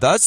10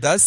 10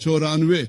94,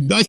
10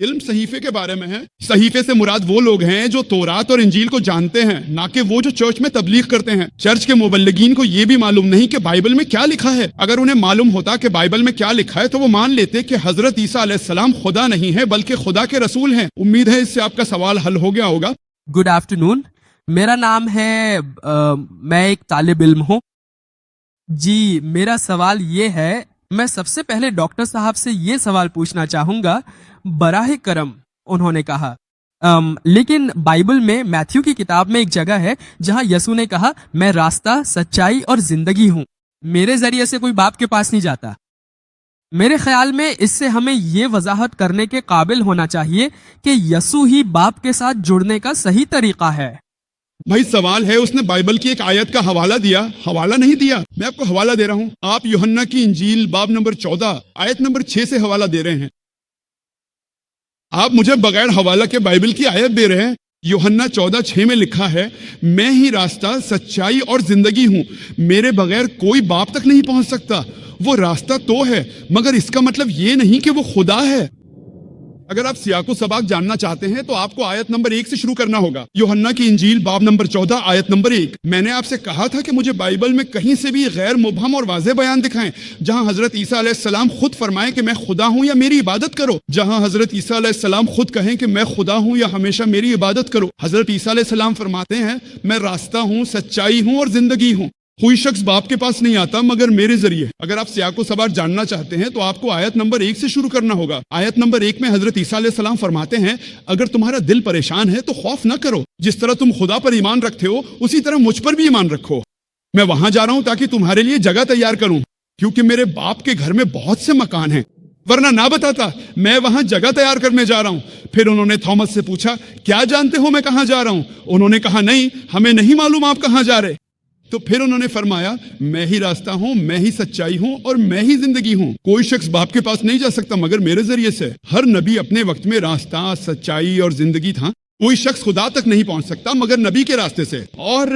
علم صحیفے کے بارے میں ہے. صحیفے سے مراد وہ لوگ ہیں جو تورات اور انجیل کو جانتے ہیں، نہ کہ وہ جو چرچ میں تبلیغ کرتے ہیں. چرچ کے مبلغین کو یہ بھی معلوم نہیں کہ بائبل میں کیا لکھا ہے. اگر انہیں معلوم ہوتا کہ بائبل میں کیا لکھا ہے تو وہ مان لیتے کہ حضرت عیسیٰ علیہ السلام خدا نہیں ہے بلکہ خدا کے رسول ہیں. امید ہے اس سے آپ کا سوال حل ہو گیا ہوگا. گڈ آفٹرنون، میرا نام ہے میں ایک طالب علم ہوں. جی میرا سوال یہ ہے، میں سب سے پہلے ڈاکٹر صاحب سے یہ سوال پوچھنا چاہوں گا. براہ کرم انہوں نے کہا لیکن بائبل میں میتھیو کی کتاب میں ایک جگہ ہے جہاں یسوع نے کہا میں راستہ، سچائی اور زندگی ہوں، میرے ذریعے سے کوئی باپ کے پاس نہیں جاتا. میرے خیال میں اس سے ہمیں یہ وضاحت کرنے کے قابل ہونا چاہیے کہ یسوع ہی باپ کے ساتھ جڑنے کا صحیح طریقہ ہے. بھائی سوال ہے، اس نے بائبل کی ایک آیت کا حوالہ دیا. حوالہ نہیں دیا، میں آپ کو حوالہ دے رہا ہوں. آپ یوحنا کی انجیل باب نمبر 14 آیت نمبر 6 سے حوالہ دے رہے ہیں. آپ مجھے بغیر حوالہ کے بائبل کی آیت دے رہے ہیں. یوحنا 14:6 میں لکھا ہے میں ہی راستہ، سچائی اور زندگی ہوں، میرے بغیر کوئی باپ تک نہیں پہنچ سکتا. وہ راستہ تو ہے مگر اس کا مطلب یہ نہیں کہ وہ خدا ہے. اگر آپ سیاق و سباق جاننا چاہتے ہیں تو آپ کو آیت نمبر 1 سے شروع کرنا ہوگا. یوحنا کی انجیل باب نمبر 14 آیت نمبر 1. میں نے آپ سے کہا تھا کہ مجھے بائبل میں کہیں سے بھی غیر مبہم اور واضح بیان دکھائیں جہاں حضرت عیسیٰ علیہ السلام خود فرمائیں کہ میں خدا ہوں یا میری عبادت کرو، جہاں حضرت عیسیٰ علیہ السلام خود کہیں کہ میں خدا ہوں یا ہمیشہ میری عبادت کرو. حضرت عیسیٰ علیہ السلام فرماتے ہیں میں راستہ ہوں، سچائی ہوں اور زندگی ہوں. کوئی شخص باپ کے پاس نہیں آتا مگر میرے ذریعے. اگر آپ سیاق و سباق جاننا چاہتے ہیں تو آپ کو آیت نمبر 1 سے شروع کرنا ہوگا. آیت نمبر 1 میں حضرت عیسیٰ علیہ السلام فرماتے ہیں اگر تمہارا دل پریشان ہے تو خوف نہ کرو، جس طرح تم خدا پر ایمان رکھتے ہو اسی طرح مجھ پر بھی ایمان رکھو. میں وہاں جا رہا ہوں تاکہ تمہارے لیے جگہ تیار کروں، کیونکہ میرے باپ کے گھر میں بہت سے مکان ہیں، ورنہ نہ بتاتا. میں وہاں جگہ تیار کرنے جا رہا ہوں. پھر انہوں نے تھامس سے پوچھا کیا جانتے ہو میں کہاں جا رہا ہوں؟ انہوں نے کہا نہیں، ہمیں نہیں معلوم آپ کہاں جا رہے. تو پھر انہوں نے فرمایا میں ہی راستہ ہوں، میں ہی سچائی ہوں اور میں ہی زندگی ہوں. کوئی شخص باپ کے پاس نہیں جا سکتا مگر میرے ذریعے سے. ہر نبی اپنے وقت میں راستہ، سچائی اور زندگی تھا. کوئی شخص خدا تک نہیں پہنچ سکتا مگر نبی کے راستے سے. اور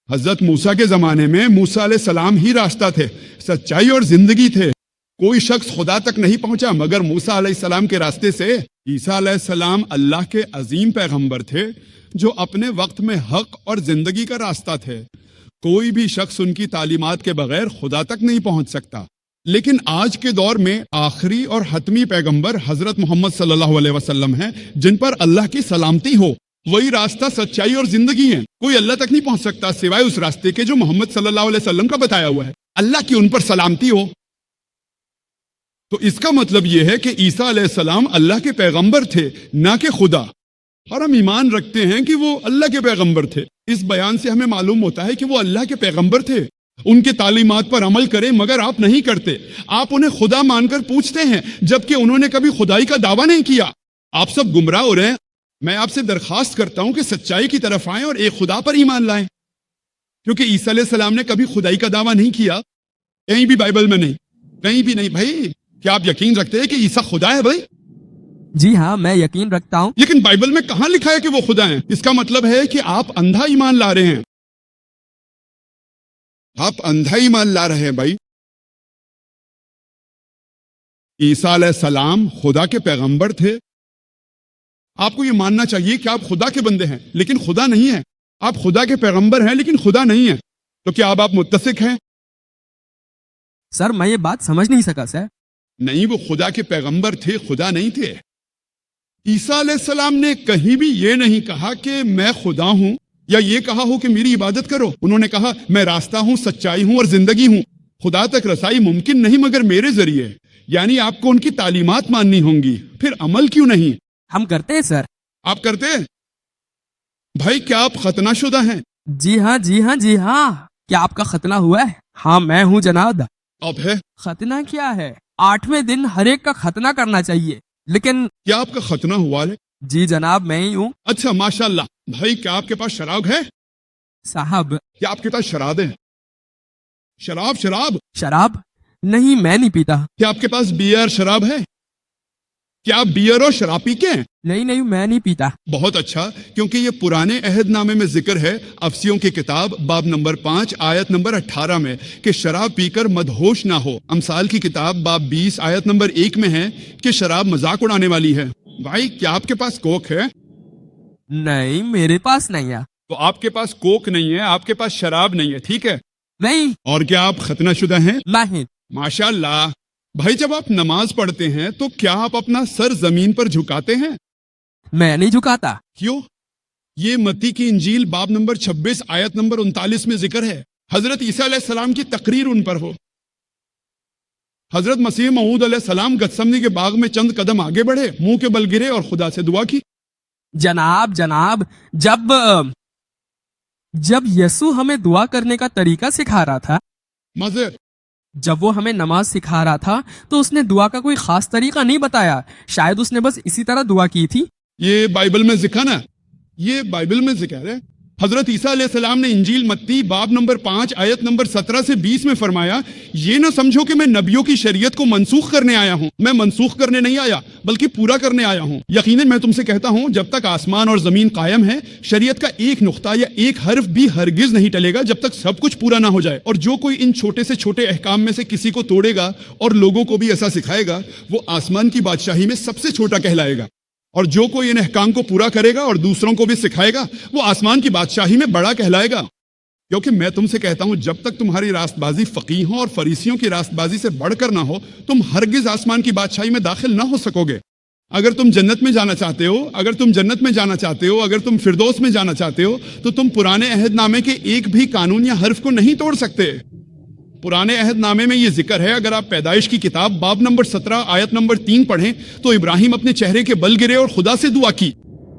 حضرت موسیٰ کے زمانے میں موسیٰ علیہ السلام ہی راستہ تھے، سچائی اور زندگی تھے. کوئی شخص خدا تک نہیں پہنچا مگر موسیٰ علیہ السلام کے راستے سے. عیسیٰ علیہ السلام اللہ کے عظیم پیغمبر تھے جو اپنے وقت میں حق اور زندگی کا راستہ تھے. کوئی بھی شخص ان کی تعلیمات کے بغیر خدا تک نہیں پہنچ سکتا. لیکن آج کے دور میں آخری اور حتمی پیغمبر حضرت محمد صلی اللہ علیہ وسلم ہیں جن پر اللہ کی سلامتی ہو. وہی راستہ، سچائی اور زندگی ہے. کوئی اللہ تک نہیں پہنچ سکتا سوائے اس راستے کے جو محمد صلی اللہ علیہ وسلم کا بتایا ہوا ہے. اللہ کی ان پر سلامتی ہو. تو اس کا مطلب یہ ہے کہ عیسیٰ علیہ السلام اللہ کے پیغمبر تھے نہ کہ خدا، اور ہم ایمان رکھتے ہیں کہ وہ اللہ کے پیغمبر تھے. اس بیان سے ہمیں معلوم ہوتا ہے کہ وہ اللہ کے پیغمبر تھے. ان کے تعلیمات پر عمل کریں مگر آپ نہیں کرتے. آپ انہیں خدا مان کر پوچھتے ہیں جبکہ انہوں نے کبھی خدائی کا دعویٰ نہیں کیا. آپ سب گمراہ ہو رہے ہیں. میں آپ سے درخواست کرتا ہوں کہ سچائی کی طرف آئیں اور ایک خدا پر ایمان لائیں، کیونکہ عیسیٰ علیہ السلام نے کبھی خدائی کا دعویٰ نہیں کیا، کہیں بھی بائبل میں نہیں، کہیں بھی نہیں. بھائی کیا آپ یقین رکھتے ہیں کہ عیسیٰ خدا ہے؟ بھائی جی ہاں میں یقین رکھتا ہوں. لیکن بائبل میں کہاں لکھا ہے کہ وہ خدا ہیں؟ اس کا مطلب ہے کہ آپ اندھا ایمان لا رہے ہیں. آپ اندھا ایمان لا رہے ہیں. بھائی عیسیٰ علیہ السلام خدا کے پیغمبر تھے. آپ کو یہ ماننا چاہیے کہ آپ خدا کے بندے ہیں لیکن خدا نہیں ہیں. آپ خدا کے پیغمبر ہیں لیکن خدا نہیں ہیں. تو کیا آپ متفق ہیں؟ سر میں یہ بات سمجھ نہیں سکا سر. نہیں، وہ خدا کے پیغمبر تھے، خدا نہیں تھے. عیسیٰ علیہ السلام نے کہیں بھی یہ نہیں کہا کہ میں خدا ہوں یا یہ کہا ہو کہ میری عبادت کرو. انہوں نے کہا میں راستہ ہوں، سچائی ہوں اور زندگی ہوں. خدا تک رسائی ممکن نہیں مگر میرے ذریعے. یعنی آپ کو ان کی تعلیمات ماننی ہوں گی. پھر عمل کیوں نہیں؟ ہم کرتے ہیں سر. آپ کرتے ہیں؟ بھائی کیا آپ ختنہ شدہ ہیں؟ جی ہاں جی ہاں جی ہاں. کیا آپ کا ختنہ ہوا ہے؟ ہاں میں ہوں جناب. اب ہے ختنہ کیا ہے؟ 8ویں دن ہر ایک کا ختنہ کرنا چاہیے. لیکن کیا آپ کا ختنہ ہوا ہے؟ جی جناب میں ہی ہوں. اچھا ماشاءاللہ. بھائی کیا آپ کے پاس شراب ہے؟ صاحب کیا آپ کے پاس شراب ہے؟ شراب نہیں، میں نہیں پیتا. کیا آپ کے پاس بیئر شراب ہے؟ کیا آپ بیئر اور شراب پی کے ہیں؟ نہیں نہیں میں نہیں پیتا. بہت اچھا، کیونکہ یہ پرانے عہد نامے میں ذکر ہے افسیوں کی کتاب باب نمبر 5 آیت نمبر 18 میں کہ شراب پی کر مدہوش نہ ہو. امثال کی کتاب باب 20 آیت نمبر 1 میں ہے کہ شراب مذاق اڑانے والی ہے. بھائی کیا آپ کے پاس کوک ہے؟ نہیں میرے پاس نہیں ہے. تو آپ کے پاس کوک نہیں ہے، آپ کے پاس شراب نہیں ہے، ٹھیک ہے. نہیں اور کیا آپ ختنہ شدہ ہیں؟ نہیں. ماشاء اللہ. بھائی جب آپ نماز پڑھتے ہیں تو کیا آپ اپنا سر زمین پر جھکاتے ہیں؟ میں نہیں جھکاتا. کیوں؟ یہ متی کی انجیل باب نمبر 26 آیت نمبر 39 میں ذکر ہے. حضرت عیسیٰ علیہ السلام کی تقریر ان پر ہو. حضرت مسیح موعود علیہ السلام گتسمنی کے باغ میں چند قدم آگے بڑھے، منہ کے بل گرے اور خدا سے دعا کی. جناب جب یسوع ہمیں دعا کرنے کا طریقہ سکھا رہا تھا، معذرت. جب وہ ہمیں نماز سکھا رہا تھا تو اس نے دعا کا کوئی خاص طریقہ نہیں بتایا. شاید اس نے بس اسی طرح دعا کی تھی. یہ بائبل میں ذکر نا، یہ بائبل میں ذکر ہے. حضرت عیسیٰ علیہ السلام نے انجیل متی باب نمبر 5 آیت نمبر 17 سے 20 میں فرمایا، یہ نہ سمجھو کہ میں نبیوں کی شریعت کو منسوخ کرنے آیا ہوں. میں منسوخ کرنے نہیں آیا بلکہ پورا کرنے آیا ہوں. یقیناً میں تم سے کہتا ہوں جب تک آسمان اور زمین قائم ہے شریعت کا ایک نقطہ یا ایک حرف بھی ہرگز نہیں ٹلے گا جب تک سب کچھ پورا نہ ہو جائے. اور جو کوئی ان چھوٹے سے چھوٹے احکام میں سے کسی کو توڑے گا اور لوگوں کو بھی ایسا سکھائے گا وہ آسمان کی بادشاہی میں سب سے چھوٹا کہلائے گا. اور جو کوئی ان احکام کو پورا کرے گا اور دوسروں کو بھی سکھائے گا وہ آسمان کی بادشاہی میں بڑا کہلائے گا. کیونکہ میں تم سے کہتا ہوں جب تک تمہاری راست بازی فقیہوں اور فریسیوں کی راست بازی سے بڑھ کر نہ ہو تم ہرگز آسمان کی بادشاہی میں داخل نہ ہو سکو گے. اگر تم جنت میں جانا چاہتے ہو، اگر تم جنت میں جانا چاہتے ہو، اگر تم فردوس میں جانا چاہتے ہو تو تم پرانے عہد نامے کے ایک بھی قانون یا حرف کو نہیں توڑ سکتے. پرانے عہد نامے میں یہ ذکر ہے، اگر آپ پیدائش کی کتاب باب نمبر 17 آیت نمبر 3 پڑھیں تو ابراہیم اپنے چہرے کے بل گرے اور خدا سے دعا کی.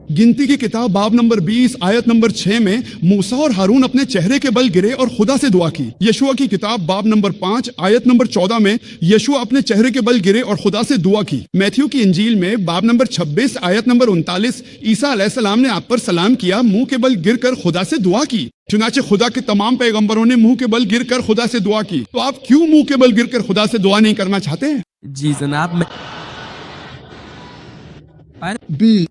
گنتی کی کتاب باب نمبر 20 آیت نمبر 6 میں موسیٰ اور ہارون اپنے چہرے کے بل گرے اور خدا سے دعا کی. یشوع کی کتاب باب نمبر 5 آیت نمبر 14 میں یشوع اپنے چہرے کے بل گرے اور خدا سے دعا کی. میتھیو کی انجیل میں باب نمبر 26 آیت نمبر 39 عیسیٰ علیہ السلام نے آپ پر سلام کیا، منہ کے بل گر کر خدا سے دعا کی. چنانچہ خدا کے تمام پیغمبروں نے منہ کے بل گر کر خدا سے دعا کی. تو آپ کیوں منہ کے بل گر کر خدا سے دعا نہیں کرنا چاہتے ہیں؟ جی جناب، میں بی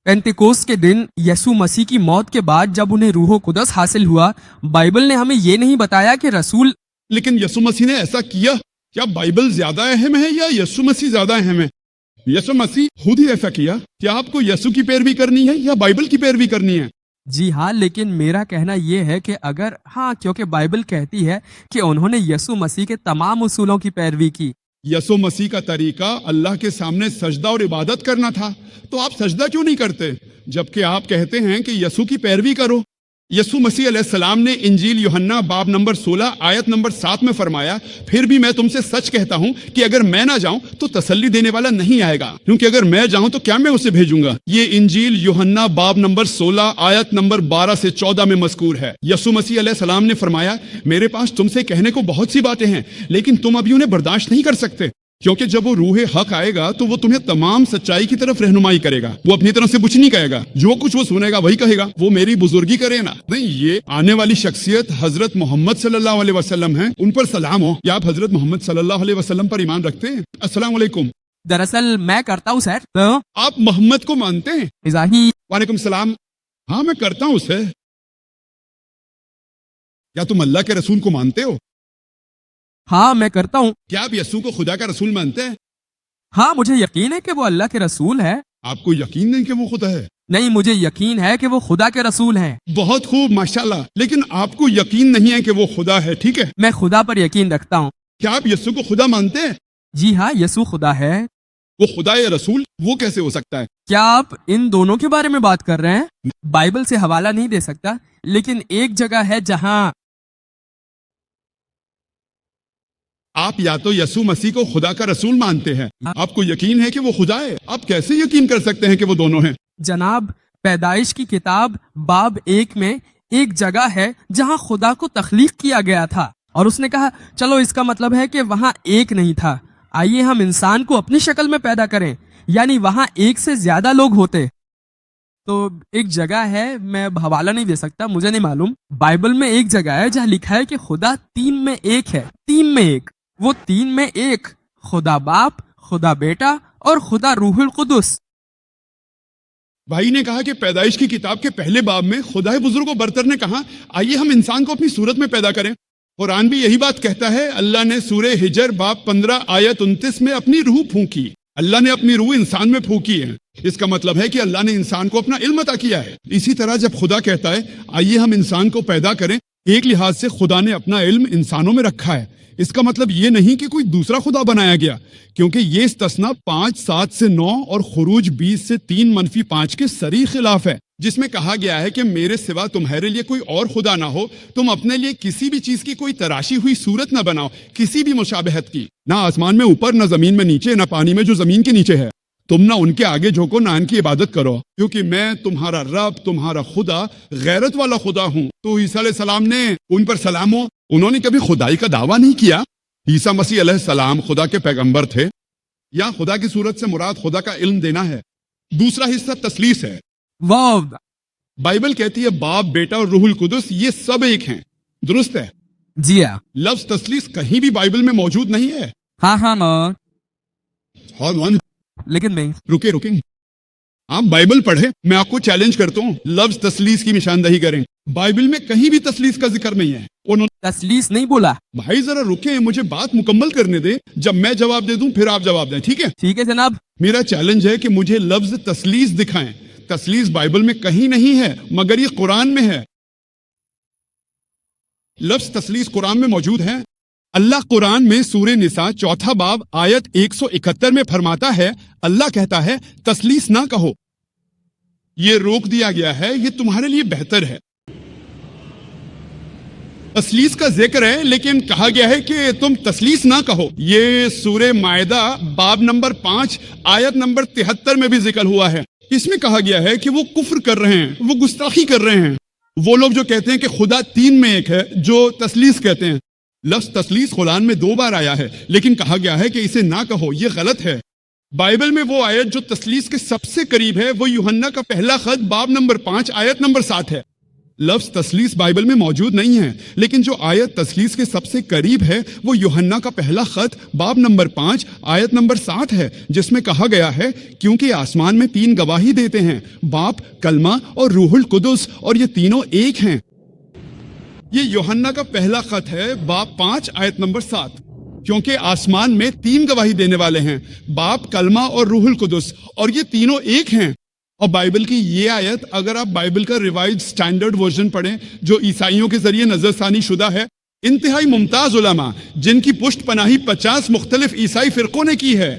پینتیکوس کے دن یسوع مسیح کی موت کے بعد جب انہیں روح القدس حاصل ہوا، بائبل نے ہمیں یہ نہیں بتایا کہ رسول لیکن یسوع مسیح نے ایسا کیا. کیا بائبل زیادہ اہم ہے یا یسوع مسیح زیادہ اہم ہے؟ یسوع مسیح خود ہی ایسا کیا. کیا آپ کو یسوع کی پیروی کرنی ہے یا بائبل کی پیروی کرنی ہے؟ جی ہاں، لیکن میرا کہنا یہ ہے کہ اگر کیونکہ بائبل کہتی ہے کہ انہوں نے یسوع مسیح کے تمام اصولوں کی پیروی کی. یسوع مسیح کا طریقہ اللہ کے سامنے سجدہ اور عبادت کرنا تھا، تو آپ سجدہ کیوں نہیں کرتے جبکہ آپ کہتے ہیں کہ یسوع کی پیروی کرو؟ یسوع مسیح علیہ السلام نے انجیل یوحنا باب نمبر 16 آیت نمبر 7 میں فرمایا، پھر بھی میں تم سے سچ کہتا ہوں کہ اگر میں نہ جاؤں تو تسلی دینے والا نہیں آئے گا، کیونکہ اگر میں جاؤں تو کیا میں اسے بھیجوں گا. یہ انجیل یوحنا باب نمبر 16 آیت نمبر 12 سے 14 میں مذکور ہے. یسوع مسیح علیہ السلام نے فرمایا، میرے پاس تم سے کہنے کو بہت سی باتیں ہیں لیکن تم ابھی انہیں برداشت نہیں کر سکتے. کیونکہ جب وہ روح حق آئے گا تو وہ تمہیں تمام سچائی کی طرف رہنمائی کرے گا. وہ اپنی طرف سے کچھ نہیں کہے گا، جو کچھ وہ سنے گا وہی کہے گا. وہ میری بزرگی کرے نا. نہیں، یہ آنے والی شخصیت حضرت محمد صلی اللہ علیہ وسلم ہیں، ان پر سلام ہو. کیا آپ حضرت محمد صلی اللہ علیہ وسلم پر ایمان رکھتے ہیں؟ السلام علیکم. دراصل میں کرتا ہوں سر. تو آپ محمد کو مانتے ہیں؟ مزاحی. وعلیکم السلام. ہاں میں کرتا ہوں اسے. کیا تم اللہ کے رسول کو مانتے ہو؟ ہاں میں کرتا ہوں. کیا آپ یسوع کو خدا کا رسول مانتے ہیں؟ ہاں مجھے یقین ہے کہ وہ اللہ کے رسول ہے. آپ کو یقین نہیں کہ وہ خدا ہے؟ نہیں، مجھے یقین ہے کہ وہ خدا کے رسول ہیں. بہت خوب، ماشاءاللہ. لیکن آپ کو یقین نہیں ہے کہ وہ خدا ہے، ٹھیک ہے؟ میں خدا پر یقین رکھتا ہوں. کیا آپ یسوع کو خدا مانتے ہیں؟ جی ہاں، یسوع خدا ہے. وہ خدا یا رسول وہ کیسے ہو سکتا ہے؟ کیا آپ ان دونوں کے بارے میں بات کر رہے ہیں؟ بائبل سے حوالہ نہیں دے سکتا، لیکن ایک جگہ ہے جہاں آپ یا تو یسوع مسیح کو خدا کا رسول مانتے ہیں، آپ کو یقین ہے کہ وہ خدا ہے. آپ کیسے یقین کر سکتے ہیں کہ وہ دونوں ہیں؟ جناب، پیدائش کی کتاب باب 1 میں ایک جگہ ہے جہاں خدا کو تخلیق کیا گیا تھا اور اس نے کہا چلو اس کا مطلب ہے کہ وہاں ایک نہیں تھا، آئیے ہم انسان کو اپنی شکل میں پیدا کریں. یعنی وہاں ایک سے زیادہ لوگ ہوتے. تو ایک جگہ ہے، میں اب حوالہ نہیں دے سکتا، مجھے نہیں معلوم. بائبل میں ایک جگہ ہے جہاں لکھا ہے کہ خدا 3 میں ایک ہے. 3 میں ایک. وہ 3 میں ایک، خدا باپ، خدا بیٹا اور خدا روح القدس. بھائی نے کہا کہ پیدائش کی کتاب کے پہلے باب میں خدائے بزرگ و برتر نے کہا آئیے ہم انسان کو اپنی صورت میں پیدا کریں. قرآن بھی یہی بات کہتا ہے. اللہ نے سورہ ہجر باب 15 آیت 29 میں اپنی روح پھونکی. اللہ نے اپنی روح انسان میں پھونکی ہے. اس کا مطلب ہے کہ اللہ نے انسان کو اپنا علم عطا کیا ہے. اسی طرح جب خدا کہتا ہے آئیے ہم انسان کو پیدا کریں، ایک لحاظ سے خدا نے اپنا علم انسانوں میں رکھا ہے. اس کا مطلب یہ نہیں کہ کوئی دوسرا خدا بنایا گیا، کیونکہ یہ استثناء 5 7 سے 9 اور خروج 20 سے 3 - 5 کے صریح خلاف ہے، جس میں کہا گیا ہے کہ میرے سوا تمہارے لیے کوئی اور خدا نہ ہو. تم اپنے لیے کسی بھی چیز کی کوئی تراشی ہوئی صورت نہ بناؤ، کسی بھی مشابہت کی، نہ آسمان میں اوپر، نہ زمین میں نیچے، نہ پانی میں جو زمین کے نیچے ہے. تم نہ ان کے آگے جھکو نہ ان کی عبادت کرو، کیونکہ میں تمہارا رب، تمہارا خدا، غیرت والا خدا ہوں. تو عیسیٰ علیہ السلام نے ان پر سلام ہو، انہوں نے کبھی خدائی کا دعویٰ نہیں کیا. عیسیٰ مسیح علیہ السلام خدا کے پیغمبر تھے. یا خدا کی صورت سے مراد خدا کا علم دینا ہے. دوسرا حصہ تثلیث ہے. واو. بائبل کہتی ہے باپ، بیٹا اور روح القدس یہ سب ایک ہیں. درست ہے. جی ہاں. لفظ تثلیث کہیں بھی بائبل میں موجود نہیں ہے. ہاں اور لیکن نہیں. رکیں آپ بائبل پڑھیں. میں آپ کو چیلنج کرتا ہوں لفظ تثلیث کی نشاندہی کریں. بائبل میں کہیں بھی تثلیث کا ذکر نہیں ہے. تثلیث نہیں بولا. بھائی ذرا رکیں، مجھے بات مکمل کرنے دیں. جب میں جواب دے دوں پھر آپ جواب دیں. ٹھیک ہے؟ ٹھیک ہے جناب. میرا چیلنج ہے کہ مجھے لفظ تثلیث دکھائیں. تثلیث بائبل میں کہیں نہیں ہے مگر یہ قرآن میں ہے. لفظ تثلیث قرآن میں موجود ہے. اللہ قرآن میں سورہ نساء 4 باب آیت 171 میں فرماتا ہے، اللہ کہتا ہے تثلیث نہ کہو. یہ روک دیا گیا ہے، یہ تمہارے لیے بہتر ہے. تثلیث کا ذکر ہے لیکن کہا گیا ہے کہ تم تثلیث نہ کہو. یہ سورہ مائدہ باب نمبر 5 آیت نمبر 73 میں بھی ذکر ہوا ہے. اس میں کہا گیا ہے کہ وہ کفر کر رہے ہیں، وہ گستاخی کر رہے ہیں. وہ لوگ جو کہتے ہیں کہ خدا 3 میں ایک ہے، جو تثلیث کہتے ہیں. لفظ تثلیث قرآن میں 2 بار آیا ہے لیکن کہا گیا ہے کہ اسے نہ کہو، یہ غلط ہے. بائبل میں وہ آیت جو تثلیث کے سب سے قریب ہے وہ یوحنا کا پہلا خط باب نمبر 5 آیت نمبر 7 ہے. لفظ تثلیث بائبل میں موجود نہیں ہے لیکن جو آیت تثلیث کے سب سے قریب ہے وہ یوحنا کا پہلا خط باب نمبر 5 آیت نمبر 7 ہے، جس میں کہا گیا ہے کیونکہ آسمان میں 3 گواہی دیتے ہیں، باپ، کلمہ اور روح القدس، اور یہ تینوں ایک ہیں. یہ یوحنا کا پہلا خط ہے باب 5 آیت نمبر 7. کیونکہ آسمان میں 3 گواہی دینے والے ہیں، باپ، کلمہ اور روح القدس، اور یہ تینوں ایک ہیں. اور بائبل کی یہ آیت اگر آپ بائبل کا ریوائزڈ سٹینڈرڈ ورژن پڑھیں جو عیسائیوں کے ذریعے نظر ثانی شدہ ہے، انتہائی ممتاز علماء جن کی پشت پناہی 50 مختلف عیسائی فرقوں نے کی ہے،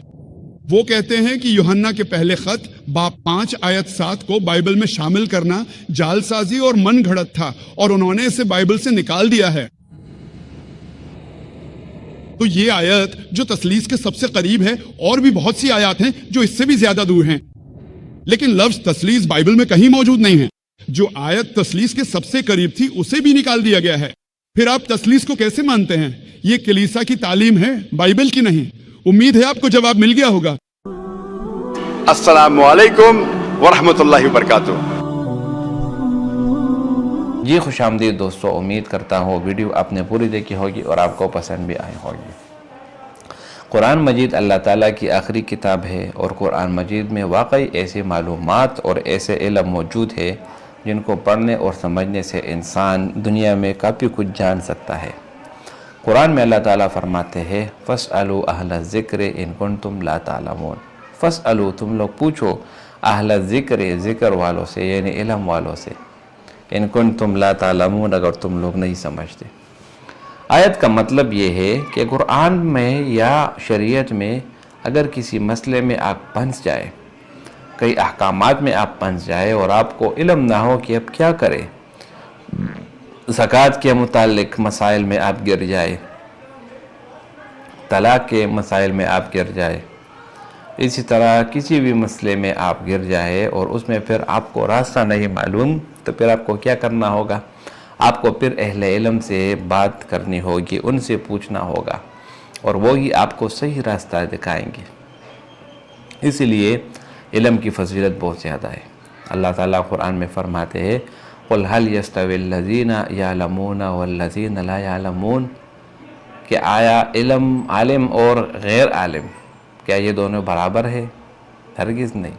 وہ کہتے ہیں کہ یوحنا کے پہلے خط باب 5 آیت 7 کو بائبل میں شامل کرنا جال سازی اور من گھڑت تھا اور انہوں نے اسے بائبل سے نکال دیا ہے. تو یہ آیت جو تثلیث کے سب سے قریب ہے، اور بھی بہت سی آیات ہیں جو اس سے بھی زیادہ دور ہیں، لیکن لفظ تثلیث بائبل میں کہیں موجود نہیں ہے. جو آیت تثلیث کے سب سے قریب تھی اسے بھی نکال دیا گیا ہے. پھر آپ تثلیث کو کیسے مانتے ہیں؟ یہ کلیسا کی تعلیم ہے، بائبل کی نہیں. امید ہے آپ کو جواب مل گیا ہوگا. السلام علیکم ورحمۃ اللہ وبرکاتہ. جی خوش آمدید دوستو، امید کرتا ہوں ویڈیو آپ نے پوری دیکھی ہوگی اور آپ کو پسند بھی آئی ہوگی. قرآن مجید اللہ تعالیٰ کی آخری کتاب ہے اور قرآن مجید میں واقعی ایسی معلومات اور ایسے علم موجود ہے جن کو پڑھنے اور سمجھنے سے انسان دنیا میں کافی کچھ جان سکتا ہے. قرآن میں اللہ تعالیٰ فرماتے ہیں فَاسْأَلُوا أَهْلَ الذِّكْرِ إِن كُنتُمْ لَا تَعْلَمُونَ. فَاسْأَلُوا تم لوگ پوچھو اہل الذکر، ذکر والوں سے یعنی علم والوں سے، ان کنتم لا تعلمون اگر تم لوگ نہیں سمجھتے. آیت کا مطلب یہ ہے کہ قرآن میں یا شریعت میں اگر کسی مسئلے میں آپ پھنس جائے، کئی احکامات میں آپ پھنس جائے اور آپ کو علم نہ ہو کہ اب کیا کرے، زکوٰۃ کے متعلق مسائل میں آپ گر جائے، طلاق کے مسائل میں آپ گر جائے، اسی طرح کسی بھی مسئلے میں آپ گر جائے اور اس میں پھر آپ کو راستہ نہیں معلوم، تو پھر آپ کو کیا کرنا ہوگا؟ آپ کو پھر اہل علم سے بات کرنی ہوگی، ان سے پوچھنا ہوگا اور وہی آپ کو صحیح راستہ دکھائیں گے. اسی لیے علم کی فضیلت بہت زیادہ ہے. اللہ تعالیٰ قرآن میں فرماتے ہیں قُلْ هَلْ يَسْتَوِي الَّذِينَ يَعْلَمُونَ وَالَّذِينَ لَا يَعْلَمُونَ، کہ آیا علم عالم اور غیر عالم کیا یہ دونوں برابر ہے؟ ہرگز نہیں.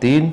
3